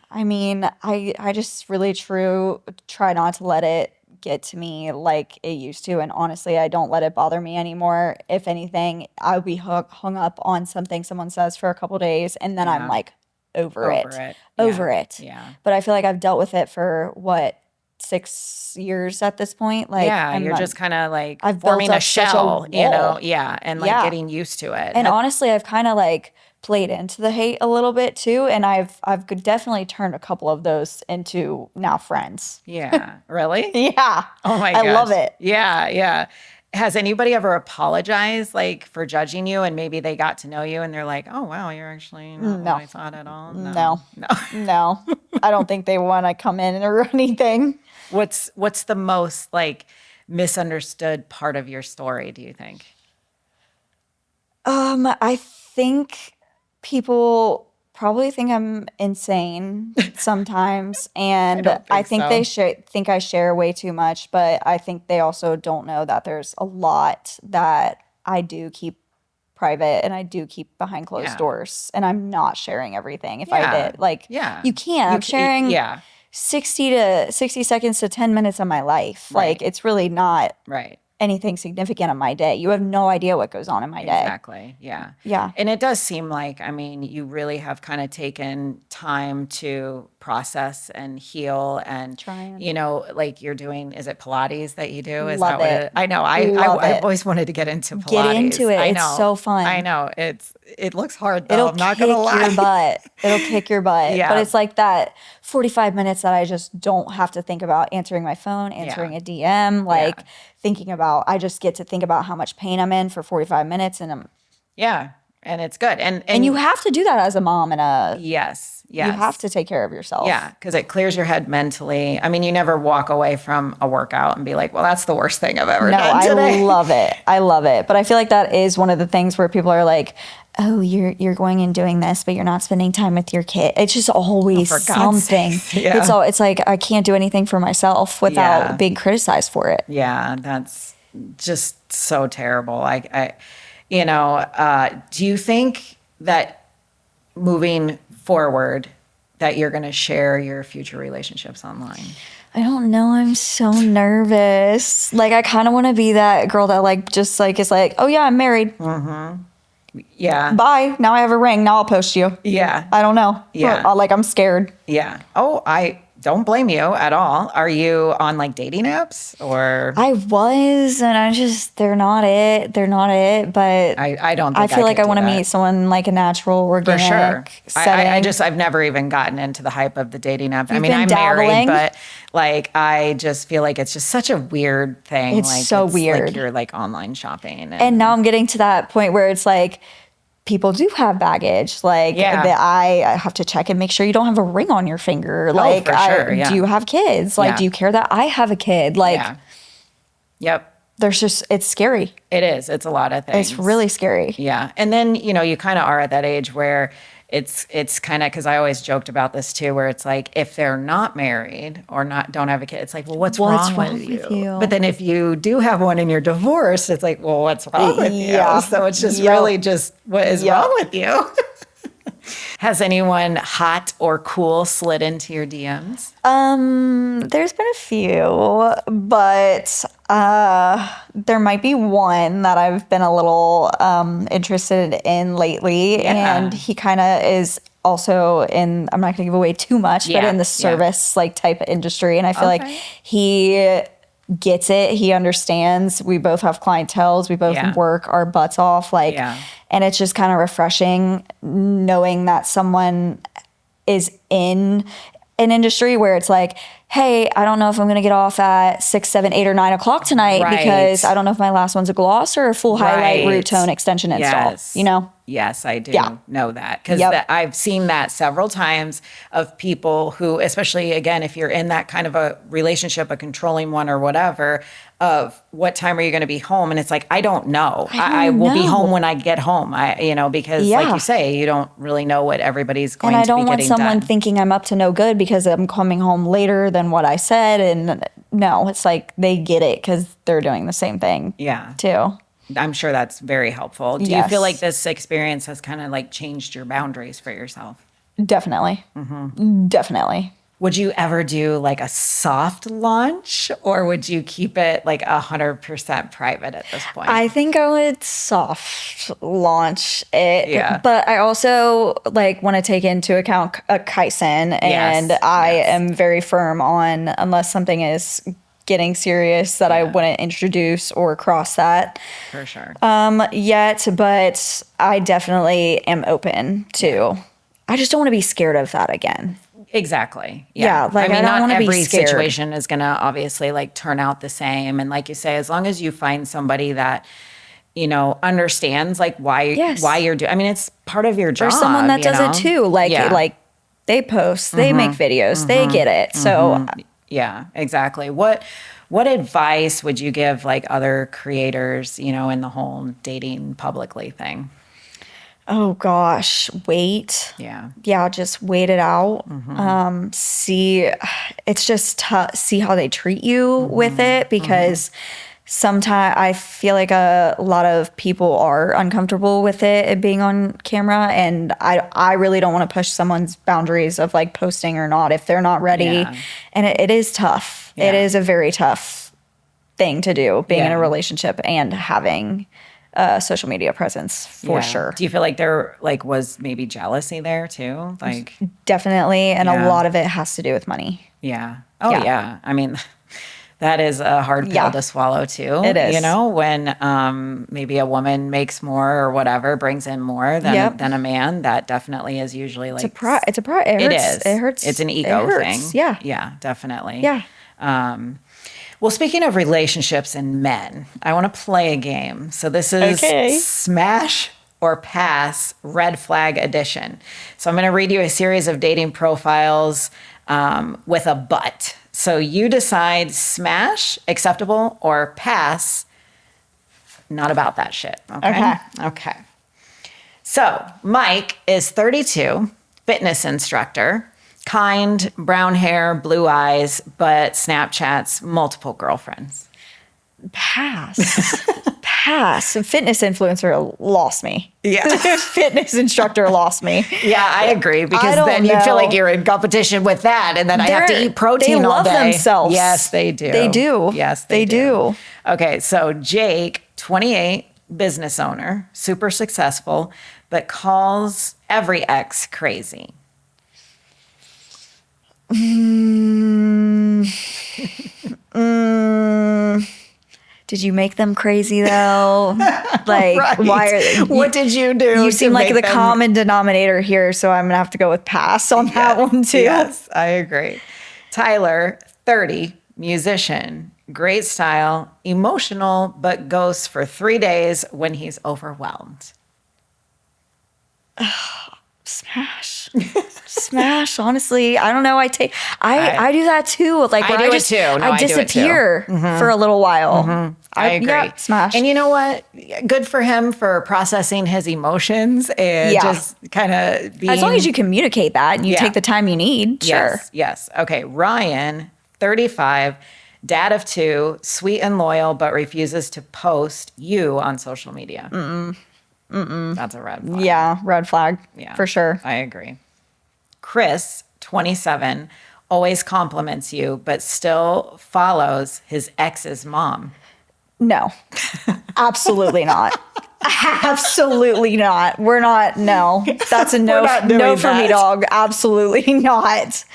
I mean, I just really try not to let it get to me like it used to. And honestly, I don't let it bother me anymore. If anything, I'll be hung up on something someone says for a couple days, and then I'm Yeah. like over it. Yeah. Over it. Yeah. But I feel like I've dealt with it for what, 6 years at this point. Like, Yeah, you're just kind of like I've forming built a up such a shell, wall. Yeah, and like Yeah. getting used to it. And honestly, I've kind of like played into the hate a little bit too, and I've definitely turned a couple of those into now friends. Yeah, really? Yeah. Oh my I gosh. love it. Yeah, yeah. Has anybody ever apologized like for judging you, and maybe they got to know you and they're like, "Oh wow, you're actually not No. what I thought at all." No. No. No. I don't think they want to come in or anything. What's the most like misunderstood part of your story, do you think? I think people probably think I'm insane sometimes, and don't I think think so. they think I share way too much, but I think they also don't know that there's a lot that I do keep private and I do keep behind closed Yeah. doors, and I'm not sharing everything. If Yeah. I did, like, Yeah. you can't. I'm sharing Yeah. 60 seconds to 10 minutes of my life. Right. Like, it's really not Right. anything significant in my day. You have no idea what goes on in my day. Exactly. Yeah. Yeah. And it does seem like, I mean, you really have kind of taken time to process and heal and, Trying. like you're doing, is it Pilates that you do? Is Love that what it. I know. Love I've it. always wanted to get into Pilates. Get into it. I It's know. so fun. I know. It looks hard though. It'll I'm not kick going to lie. your butt. It'll kick your butt. Yeah. But it's like that 45 minutes that I just don't have to think about answering my phone, answering a DM, like thinking about, I just get to think about how much pain I'm in for 45 minutes, and Yeah. And it's good. and you have to do that as a mom and yes. you have to take care of yourself. Yeah, because it clears your head mentally. I mean, you never walk away from a workout and be like, well, that's the worst thing I've ever No, done today. I love it. I love it. But I feel like that is one of the things where people are like, oh, you're going and doing this, but you're not spending time with your kid. It's just always For God's something. sakes, yeah. It's like I can't do anything for myself without being criticized for it. Yeah, that's just so terrible. Do you think that moving forward that you're going to share your future relationships online? I don't know. I'm so nervous. Like, I kind of want to be that girl that is like, oh yeah, I'm married. Yeah. Bye. Now I have a ring. Now I'll post you. Yeah. I don't know. Yeah. I'm scared. Yeah. Oh, don't blame you at all. Are you on like dating apps or? I was, and they're not it. They're not it. But I don't I think feel like I could want to do that. meet someone like a natural, For sure. organic setting. I've never even gotten into the hype of the dating app. I You've mean, been I'm dabbling? married, but like, I just feel like it's just such a weird thing. It's like, so like weird. you're like online shopping. And now I'm getting to that point where it's like, people do have baggage. Like, Yeah. that I have to check and make sure you don't have a ring on your finger. Like, for sure, yeah. do you have kids? Like, Yeah. do you care that I have a kid? Like, Yeah. Yep. it's scary. It is. It's a lot of things. It's really scary. Yeah. And then, you kind of are at that age where it's kind of, because I always joked about this too, where it's like, if they're not married or don't have a kid, it's like, well, what's wrong with you? But then if you do have one and you're divorced, it's like, well, what's wrong with Yeah. you? So it's just Yep. really just what is Yep. wrong with you? Has anyone hot or cool slid into your DMs? There's been a few, but there might be one that I've been a little interested in lately. Yeah. And he kind of is also in, I'm not going to give away too much, but Yeah, in the service like type of industry. And I feel like Okay. he gets it. He understands. We both have clientels. We both Yeah. work our butts off. Like, Yeah. and it's just kind of refreshing knowing that someone is in an industry where it's like, hey, I don't know if I'm going to get off at 6, 7, 8, or 9 o'clock tonight Right. because I don't know if my last one's a gloss or a full highlight Right. root tone extension install. Yes. You know? Yes, I do Yeah. know that because Yep. I've seen that several times of people who, especially again, if you're in that kind of a relationship, a controlling one or whatever, of what time are you going to be home? And it's like, I don't know. I don't will be know. home when I get home. Because like Yeah. you say, you don't really know what everybody's going And I to be don't want getting someone done. thinking I'm up to no good because I'm coming home later than what I said. And no, it's like they get it because they're doing the same thing Yeah. too. I'm sure that's very helpful. Do you Yes. feel like this experience has kind of like changed your boundaries for yourself? Definitely. Mm-hmm. Definitely. Would you ever do like a soft launch or would you keep it like 100% private at this point? I think I would soft launch it. Yeah. But I also like want to take into account Kaisen, and Yes, I yes. am very firm on unless something is getting serious that I wouldn't introduce or cross that For sure. yet, but I definitely am open to. I just don't want to be scared of that again. Exactly. Yeah, like, I don't not wanna be every scared. situation is going to obviously like turn out the same. And like you say, as long as you find somebody that, understands like why Yes. you're doing, I mean, it's part of your job. Or someone that does it too. Like, Yeah. like they post, they make videos, they get it. So Yeah, exactly. What advice would you give like other creators, in the whole dating publicly thing? oh gosh, wait. Yeah. Yeah, just wait it out. See, it's just tough. See how they treat you with it because sometimes I feel like a lot of people are uncomfortable with it being on camera, and I really don't want to push someone's boundaries of like posting or not if they're not ready. Yeah. And it is tough. It Yeah. is a very tough thing to do, being in Yeah. a relationship and having a social media presence for Yeah. sure. Do you feel like there like was maybe jealousy there too? Like, Definitely. And Yeah. a lot of it has to do with money. yeah. Oh Yeah. yeah. I mean, that is a hard pill Yeah. to swallow too. It is. When maybe a woman makes more or whatever, brings in more than Yep. than a man, that definitely is usually like It's a pride. It It hurts. is. It hurts. It's an It ego hurts. thing. Yeah. Yeah, definitely. Yeah. Well, speaking of relationships and men, I want to play a game. So this is Okay. Smash or Pass Red Flag Edition. So I'm going to read you a series of dating profiles with a but. So you decide smash, acceptable, or pass, not about that shit. Okay. Okay. So Mike is 32, fitness instructor, kind, brown hair, blue eyes, but Snapchats multiple girlfriends. Pass. Pass. A fitness influencer lost me. Yeah. Fitness instructor lost me. Yeah, I agree because don't then you feel know. like you're in competition with that, and then I have to They're- eat protein they all love day. themselves. Yes, they do. They do. Yes, They do. Okay, so Jake, 28, business owner, super successful, but calls every ex crazy. did you make them crazy though? Like, Right. why are What did you do? You seem to like make the them- common denominator here, so I'm gonna have to go with pass on that one too. Yes, I agree. Tyler, 30, musician, great style, emotional, but ghosts for 3 days when he's overwhelmed. Smash. Smash, honestly. I don't know. I do that too. Like I where do it too. No, I I do it too. disappear for a little while. I agree. Yeah, smash. And you know what? Good for him for processing his emotions and Yeah. just kind of being. As long as you communicate that and you Yeah. take the time you need, sure. Yes. Okay. Ryan, 35, dad of 2, sweet and loyal, but refuses to post you on social media. That's a red flag. Yeah, red flag. Yeah, For sure. I agree. Chris, 27, always compliments you, but still follows his ex's mom. No. Absolutely not. Absolutely not. We're not. No. That's a no. not doing No for me, that. dog. Absolutely not.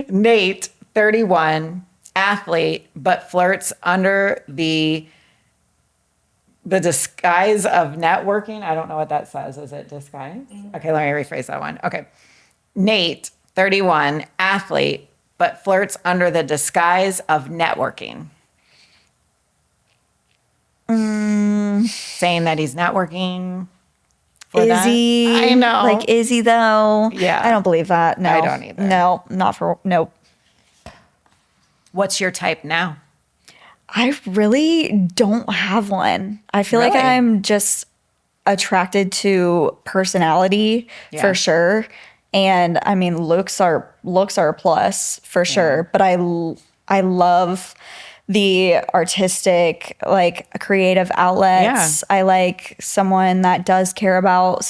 Nate, 31, athlete, but flirts under the disguise of networking. I don't know what that says. Is it disguise? Okay, let me rephrase that one. Okay. Nate, 31, athlete, but flirts under the disguise of networking. Saying that he's networking. For Is that. he? I know. Like, is he though? Yeah. I don't believe that. No. I don't either. No, not for, nope. What's your type now? I really don't have one. I feel like Really? I'm just attracted to personality Yeah. for sure. And I mean, looks are a plus for sure. But I love the artistic, like creative outlets. I like someone that does care about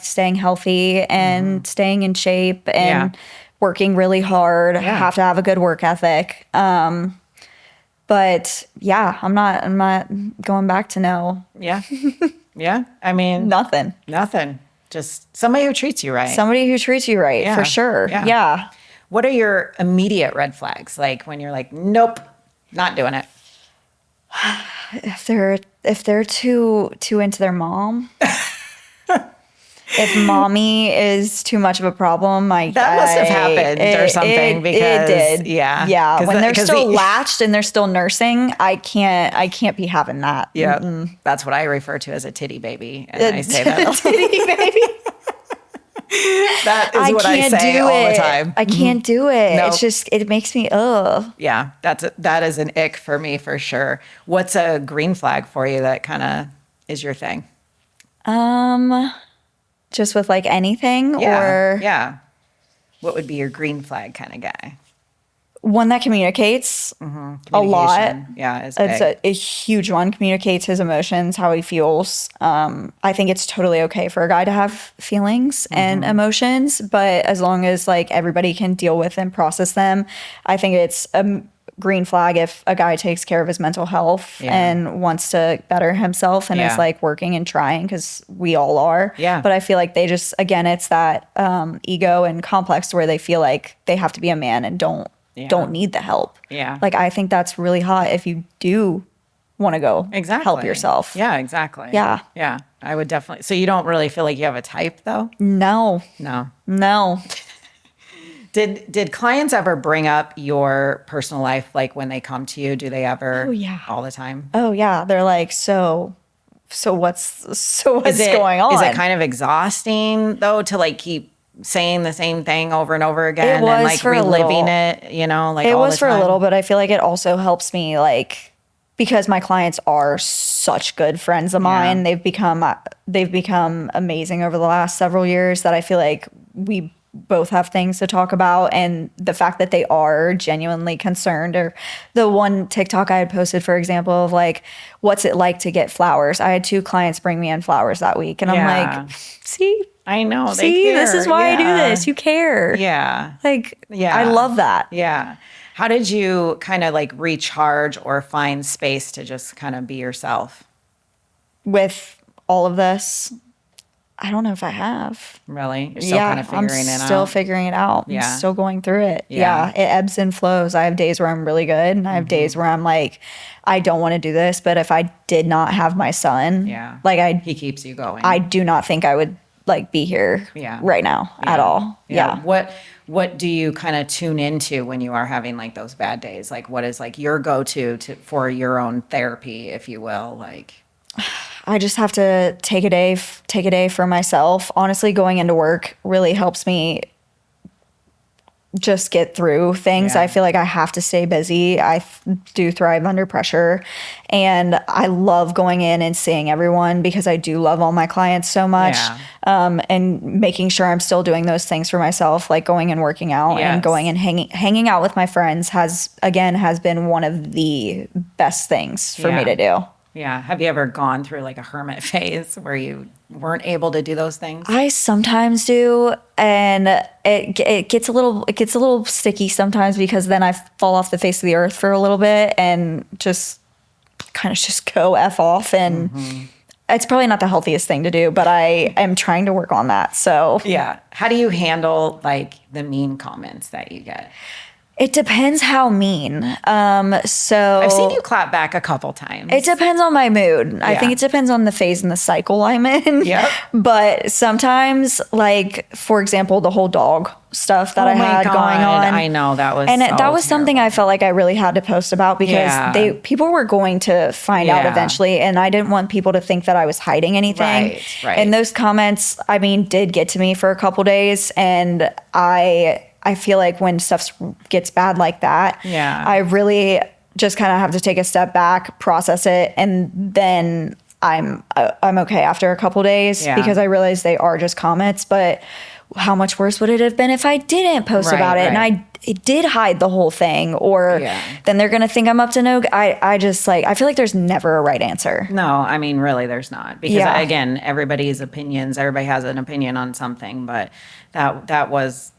staying healthy and staying in shape and working really hard. Have to have a good work ethic. But yeah, I'm not going back to no. Yeah. Yeah. I mean, Nothing. nothing. Just somebody who treats you right. Somebody who treats you right, Yeah, for sure. yeah. Yeah. What are your immediate red flags? Like when you're like, nope, not doing it. If they're too into their mom. If mommy is too much of a problem, That must have happened or something because it did. yeah. Yeah. 'Cause When they're 'cause still latched and they're still nursing, I can't be having that. Yeah. That's what I refer to as a titty baby. And I say that. Titty baby. That is what I say all the time. I can't do it. Nope. It's just, it makes me, ugh. Yeah. That is an ick for me for sure. What's a green flag for you that kind of is your thing? Just with like anything Yeah. or Yeah. What would be your green flag kind of guy? one that communicates a lot. Communication, yeah, is It's big. a huge one. Communicates his emotions, how he feels. I think it's totally okay for a guy to have feelings and emotions, but as long as like everybody can deal with and process them, I think it's a green flag if a guy takes care of his mental health and wants to better himself and is like working and trying, because we all are. Yeah. But I feel like they just, again, it's that ego and complex where they feel like they have to be a man and don't need the help. Yeah. Like, I think that's really hot if you do want to go help yourself. Yeah, exactly. Yeah. Yeah. I would definitely. So you don't really feel like you have a type though? No. No. Did clients ever bring up your personal life, like when they come to you? Do they ever? Oh, yeah. All the time? Oh yeah. They're like, so what's going on? Is it kind of exhausting though to like keep saying the same thing over and over again was and like for a reliving little. it, you know, like It all was the for a time? little, but I feel like it also helps me, like, because my clients are such good friends of mine. They've become amazing over the last several years, that I feel like we both have things to talk about, and the fact that they are genuinely concerned. Or the one TikTok I had posted, for example, of like, what's it like to get flowers? I had 2 clients bring me in flowers that week, and I'm like, see, I know. They see, care. this is why I do this. You care. Yeah. Like, Yeah. I love that. Yeah. How did you kind of like recharge or find space to just kind of be yourself? With all of this, I don't know if I have. Really? You're still kind of figuring it out? I'm still figuring it out. Yeah. I'm still going through it. Yeah. It ebbs and flows. I have days where I'm really good, and I have days where I'm like, I don't want to do this. But if I did not have my son, he keeps you going. I do not think I would like be here right now at all. Yeah. What do you kind of tune into when you are having like those bad days? Like, what is like your go-to for your own therapy, if you will? Like, I just have to take a day for myself. Honestly, going into work really helps me just get through things. I feel like I have to stay busy. I do thrive under pressure, and I love going in and seeing everyone because I do love all my clients so much. And making sure I'm still doing those things for myself, like going and working out and going and hanging out with my friends has been one of the best things for me to do. Yeah. Have you ever gone through like a hermit phase where you weren't able to do those things? I sometimes do, and it gets a little sticky sometimes because then I fall off the face of the earth for a little bit and just kind of just go F off, and it's probably not the healthiest thing to do, but I am trying to work on that. So yeah. How do you handle like the mean comments that you get? It depends how mean. So I've seen you clap back a couple times. It depends on my mood. I think it depends on the phase and the cycle I'm in. Yep. But sometimes, like, for example, the whole dog stuff that I had going on. I know that was that was something I felt like I really had to post about because people were going to find out eventually, and I didn't want people to think that I was hiding anything. Right. And those comments, I mean, did get to me for a couple days, and I feel like when stuff gets bad like that, I really just kind of have to take a step back, process it, and then I'm okay after a couple days because I realize they are just comments. But how much worse would it have been if I didn't post about it and I did hide the whole thing? Or then they're gonna think I'm up to no. I just like, I feel like there's never a right answer. No, I mean really, there's not, because again, everybody has an opinion on something, but that was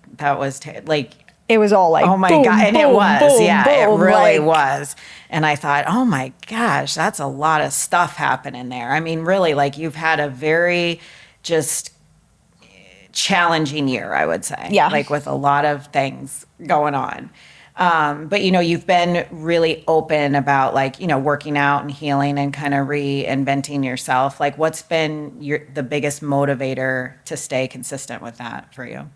like, it was all like, oh my boom, God. And boom, it was, boom, it boom, really like, was. And I thought, oh my gosh, that's a lot of stuff happening there. I mean, really, like you've had a very just challenging year, I would say. Yeah. Like with a lot of things going on. But, you've been really open about like, working out and healing and kind of reinventing yourself. Like what's been the biggest motivator to stay consistent with that for you?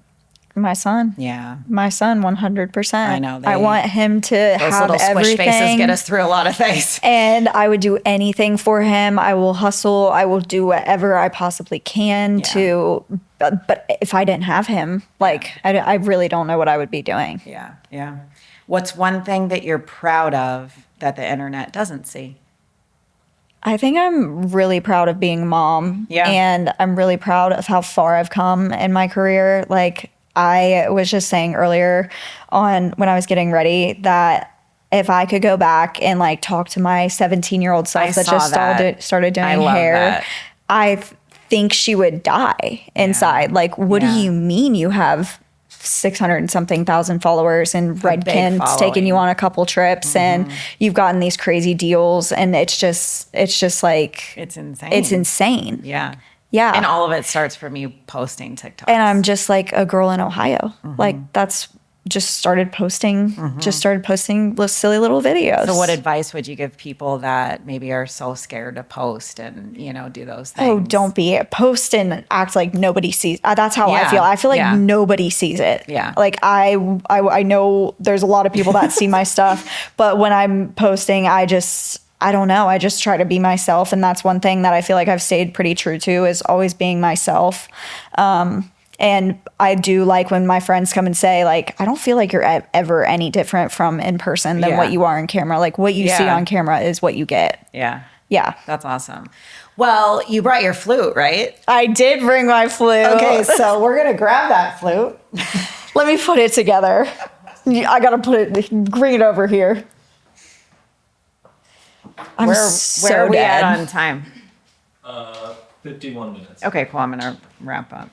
My son. Yeah. My son, 100%. I know. I want him to have little everything. Squish faces get us through a lot of things. And I would do anything for him. I will hustle. I will do whatever I possibly can to, but if I didn't have him, like, I really don't know what I would be doing. Yeah. Yeah. What's one thing that you're proud of that the internet doesn't see? I think I'm really proud of being a mom. Yeah. And I'm really proud of how far I've come in my career. Like, I was just saying earlier on when I was getting ready that if I could go back and like talk to my 17-year-old self that just started doing hair, I think she would die inside. Yeah. Like, what do you mean you have 600 and something thousand followers and Redken's taking you on a couple trips and you've gotten these crazy deals, and it's just like, it's insane. It's insane. Yeah. Yeah. And all of it starts from you posting TikToks. And I'm just like a girl in Ohio. Like that's just started posting silly little videos. So what advice would you give people that maybe are so scared to post and, do those things? Oh, don't post and act like nobody sees. That's how I feel. I feel like nobody sees it. Yeah. Like I know there's a lot of people that see my stuff, but when I'm posting, I don't know. I just try to be myself. And that's one thing that I feel like I've stayed pretty true to, is always being myself. And I do like when my friends come and say, like, I don't feel like you're ever any different from in person than what you are in camera. Like what you see on camera is what you get. Yeah. Yeah. That's awesome. Well, you brought your flute, right? I did bring my flute. Okay, so we're going to grab that flute. Let me put it together. I got to bring it over here. Where are we at on time? 51 minutes. Okay, cool. I'm going to wrap up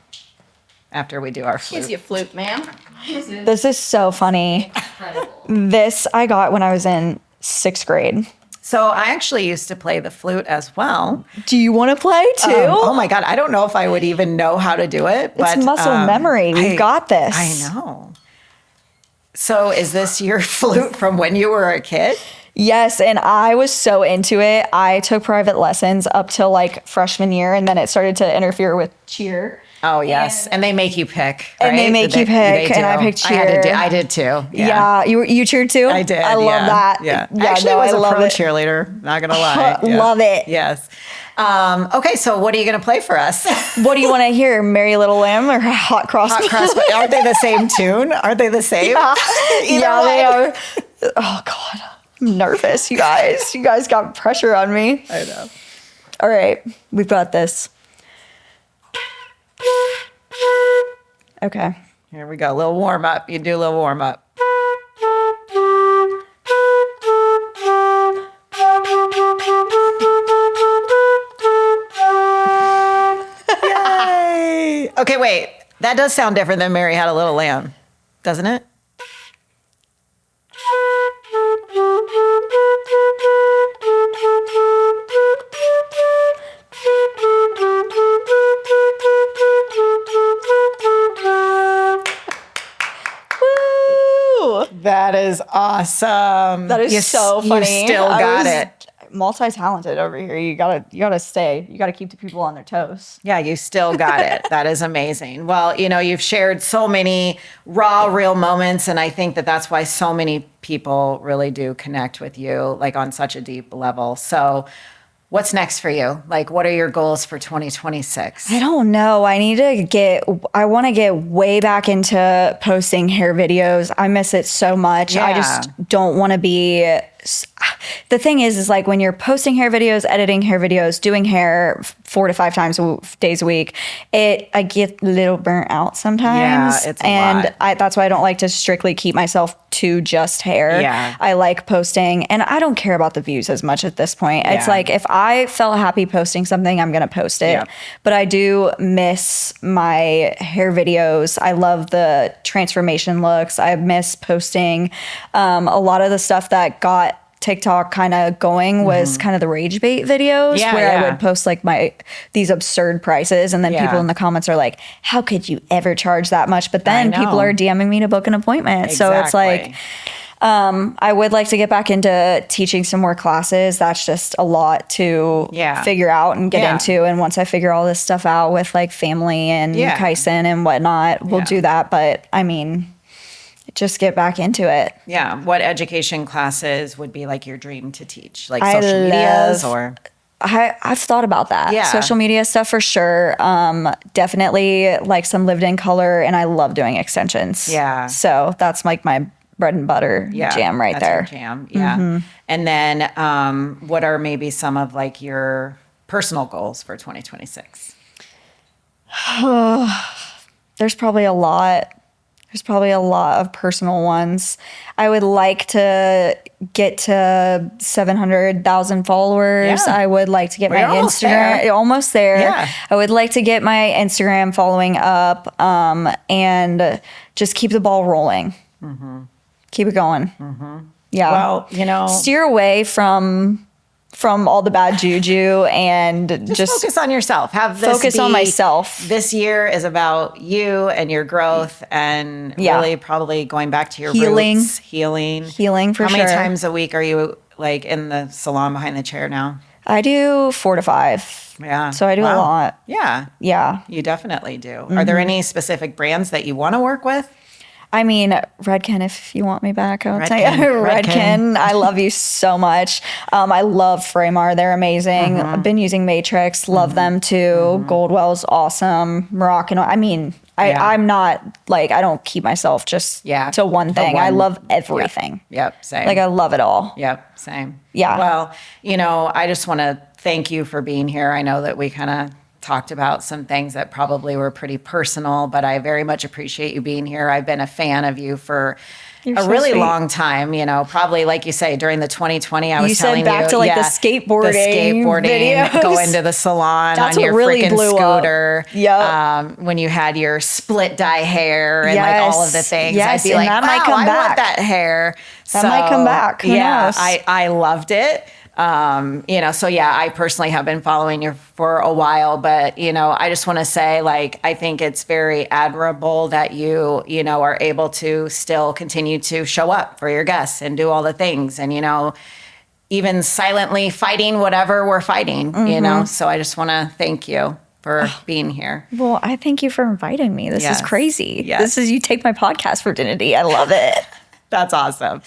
after we do our flute. Here's your flute, ma'am. This is so funny. Incredible. This I got when I was in 6th grade. So I actually used to play the flute as well. Do you want to play too? Oh my God. I don't know if I would even know how to do it. It's muscle memory. We've got this. I know. So is this your flute from when you were a kid? Yes, and I was so into it. I took private lessons up till like freshman year, and then it started to interfere with cheer. Oh yes, and they make you pick, right? And they make you pick, and I picked cheer. I did too. Yeah, you cheered too. I did. I love that. Yeah, actually, I was a pro cheerleader. Not gonna lie. Love it. Yes. Okay, so what are you gonna play for us? What do you want to hear? Merry Little Lamb or Hot Cross? Hot Cross. Aren't they the same tune? Aren't they the same? Yeah, they are. Oh God, I'm nervous. You guys got pressure on me. I know. All right, we've got this. Okay. Here we go. A little warm up. You do a little warm up. Yay! Okay, wait. That does sound different than Mary Had a Little Lamb, doesn't it? That is awesome. That is so funny. You still got it. Multi-talented over here. You gotta stay. You gotta keep the people on their toes. Yeah, you still got it. That is amazing. Well, you've shared so many raw, real moments, and I think that that's why so many people really do connect with you, like on such a deep level. So, what's next for you? Like, what are your goals for 2026? I don't know. I want to get way back into posting hair videos. I miss it so much. Yeah. I just don't want to be. The thing is like when you're posting hair videos, editing hair videos, doing hair 4 to 5 days a week, I get a little burnt out sometimes. Yeah, it's a lot. That's why I don't like to strictly keep myself to just hair. Yeah. I like posting, and I don't care about the views as much at this point. Yeah. It's like if I felt happy posting something, I'm going to post it. Yeah. But I do miss my hair videos. I love the transformation looks. I miss posting. A lot of the stuff that got TikTok kind of going was kind of the rage bait videos where I would post like these absurd prices, and then people in the comments are like, how could you ever charge that much? But then people are DMing me to book an appointment. Exactly. So it's like, I would like to get back into teaching some more classes. That's just a lot to figure out and get into. And once I figure all this stuff out with like family and Kyson and whatnot, we'll do that. But I mean, just get back into it. Yeah. What education classes would be like your dream to teach? Like social medias or? I've thought about that. Yeah. Social media stuff for sure. Definitely like some lived in color, and I love doing extensions. Yeah. So that's like my bread and butter jam right there. Your jam. Yeah. And then what are maybe some of like your personal goals for 2026? There's probably a lot. There's probably a lot of personal ones. I would like to get to 700,000 followers. Yeah. I would like to get my Instagram almost there. Yeah. I would like to get my Instagram following up, and just keep the ball rolling. Keep it going. Yeah. Well, steer away from all the bad juju and just focus on yourself. Focus on myself. This year is about you and your growth and really probably going back to your roots. Healing for sure. How many times a week are you like in the salon behind the chair now? I do 4 to 5. Yeah. So I do a lot. Yeah. Yeah. You definitely do. Are there any specific brands that you want to work with? I mean, Redken, if you want me back, I would say Redken. I love you so much. I love Framar. They're amazing. I've been using Matrix. Love them too. Goldwell's awesome. Moroccan. I mean, I'm not like, I don't keep myself just to one thing. I love everything. Yep. Same. Like I love it all. Yep. Same. Yeah. Well, I just want to thank you for being here. I know that we kind of talked about some things that probably were pretty personal, but I very much appreciate you being here. I've been a fan of you for a really long time, probably like you say, during the 2020, I was telling you. You said back to like the skateboarding videos. Going to the salon That's on your really freaking scooter. Yep. When you had your split dye hair and like all of the things. Yes, I'd be like, that wow, might come I back. want that hair. That might come back. Who knows? I loved it. So yeah, I personally have been following you for a while, but, I just want to say, like, I think it's very admirable that you, are able to still continue to show up for your guests and do all the things and, even silently fighting whatever we're fighting, So I just want to thank you for being here. Well, I thank you for inviting me. This is crazy. Yes. You take my podcast virginity. I love it. That's awesome.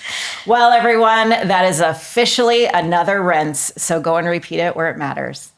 Well, everyone, that is officially another rinse. So go and repeat it where it matters.